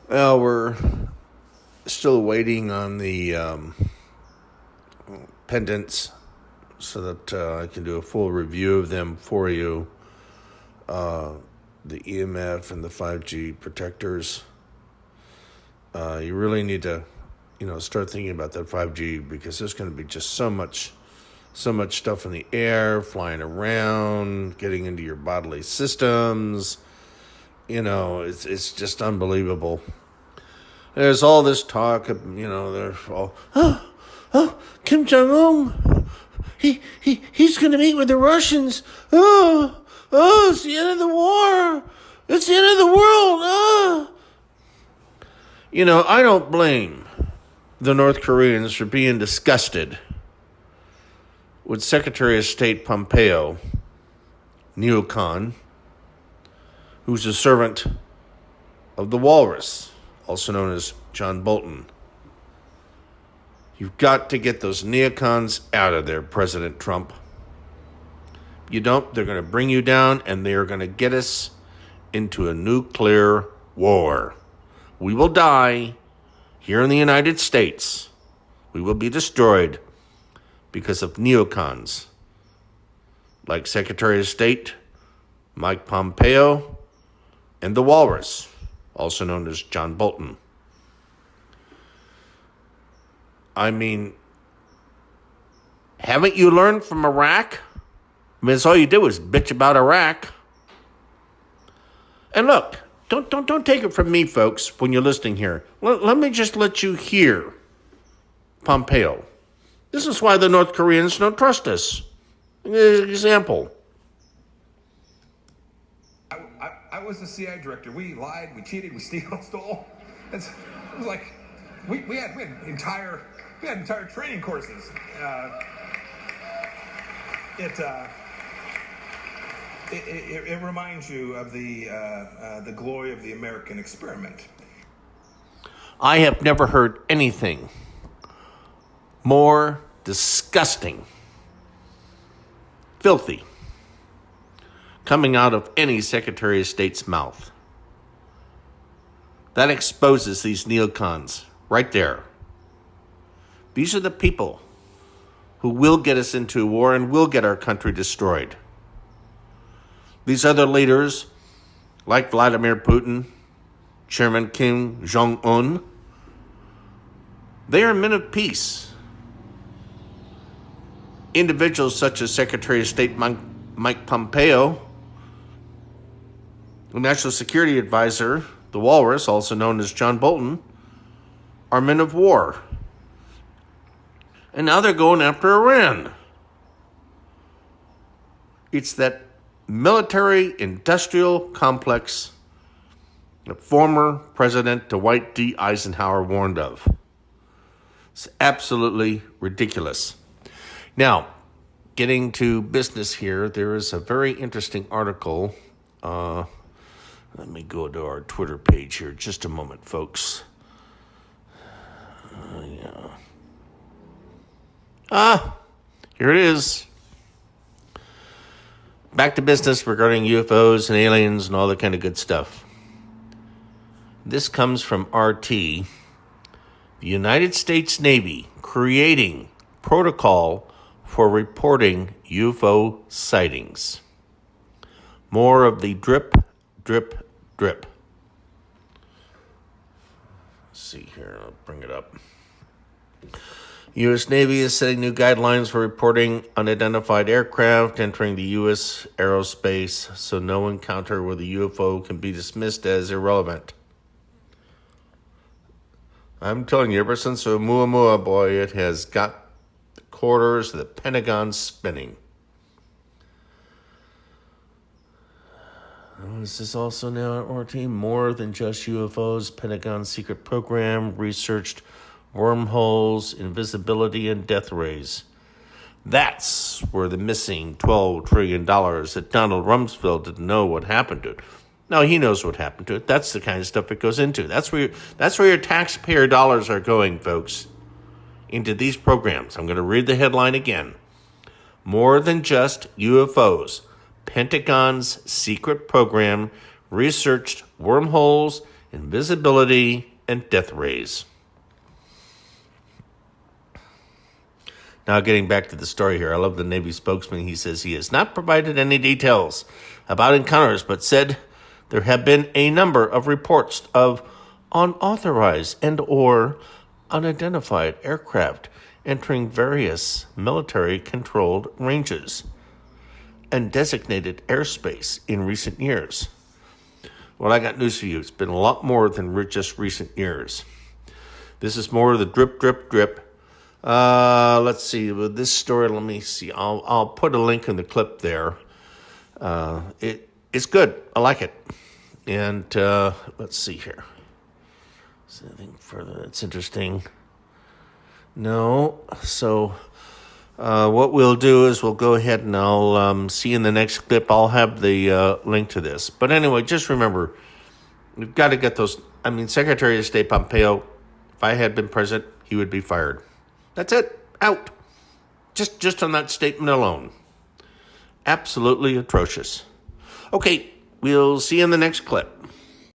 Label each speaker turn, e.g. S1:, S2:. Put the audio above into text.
S1: Well, we're still waiting on the pendants so that I can do a full review of them for you. The EMF and the 5G protectors. You really need to, start thinking about that 5G because there's going to be just so much stuff in the air, flying around, getting into your bodily systems. It's just unbelievable. There's all this talk of, they're all, Kim Jong-un, he's going to meet with the Russians. It's the end of the war. It's the end of the world. I don't blame the North Koreans for being disgusted with Secretary of State Pompeo, Neocon, who's a servant of the walrus, also known as John Bolton. You've got to get those neocons out of there, President Trump. You don't, they're going to bring you down, and they are going to get us into a nuclear war. We will die here in the United States. We will be destroyed because of neocons like Secretary of State Mike Pompeo and the walrus, also known as John Bolton. I mean, haven't you learned from Iraq? I mean, that's all you did was bitch about Iraq. And look, don't take it from me, folks, when you're listening here. Let me just let you hear Pompeo. This is why the North Koreans don't trust us. Example.
S2: I was the CIA director. We lied, we cheated, we stole. It was like we had entire training courses. It reminds you of the glory of the American experiment.
S1: I have never heard anything more disgusting, filthy, coming out of any Secretary of State's mouth. That exposes these neocons right there. These are the people who will get us into war and will get our country destroyed. These other leaders, like Vladimir Putin, Chairman Kim Jong-un, they are men of peace. Individuals such as Secretary of State Mike Pompeo, the National Security Advisor, the Walrus, also known as John Bolton, are men of war. And now they're going after Iran. It's that military-industrial complex that former President Dwight D. Eisenhower warned of. It's absolutely ridiculous. Now, getting to business here, there is a very interesting article. Let me go to our Twitter page here. Just a moment, folks. Here it is. Back to business regarding UFOs and aliens and all that kind of good stuff. This comes from RT. The United States Navy creating protocol for reporting UFO sightings. More of the drip, drip, drip. Let's see here. I'll bring it up. U.S. Navy is setting new guidelines for reporting unidentified aircraft entering the U.S. aerospace, so no encounter with a UFO can be dismissed as irrelevant. I'm telling you, ever since Oumuamua, boy, it has got the quarters of the Pentagon spinning. This is also now at RT. More than just UFOs, Pentagon's secret program researched wormholes, invisibility, and death rays. That's where the missing $12 trillion that Donald Rumsfeld didn't know what happened to it. No, he knows what happened to it. That's the kind of stuff it goes into. That's where your taxpayer dollars are going, folks, into these programs. I'm going to read the headline again. More than just UFOs. Pentagon's secret program researched wormholes, invisibility, and death rays. Now, getting back to the story here, I love the Navy spokesman. He says he has not provided any details about encounters, but said there have been a number of reports of unauthorized and or unidentified aircraft entering various military-controlled ranges and designated airspace in recent years. Well, I got news for you. It's been a lot more than just recent years. This is more of the drip, drip, drip. Let's see. With this story, let me see. I'll put a link in the clip there. It's good. I like it. And let's see here. Is there anything further that's interesting? No. So what we'll do is we'll go ahead and I'll see you in the next clip. I'll have the link to this. But anyway, just remember, we've got to get those. I mean, Secretary of State Pompeo, if I had been president, he would be fired. That's it. Out. Just on that statement alone. Absolutely atrocious. Okay, we'll see you in the next clip.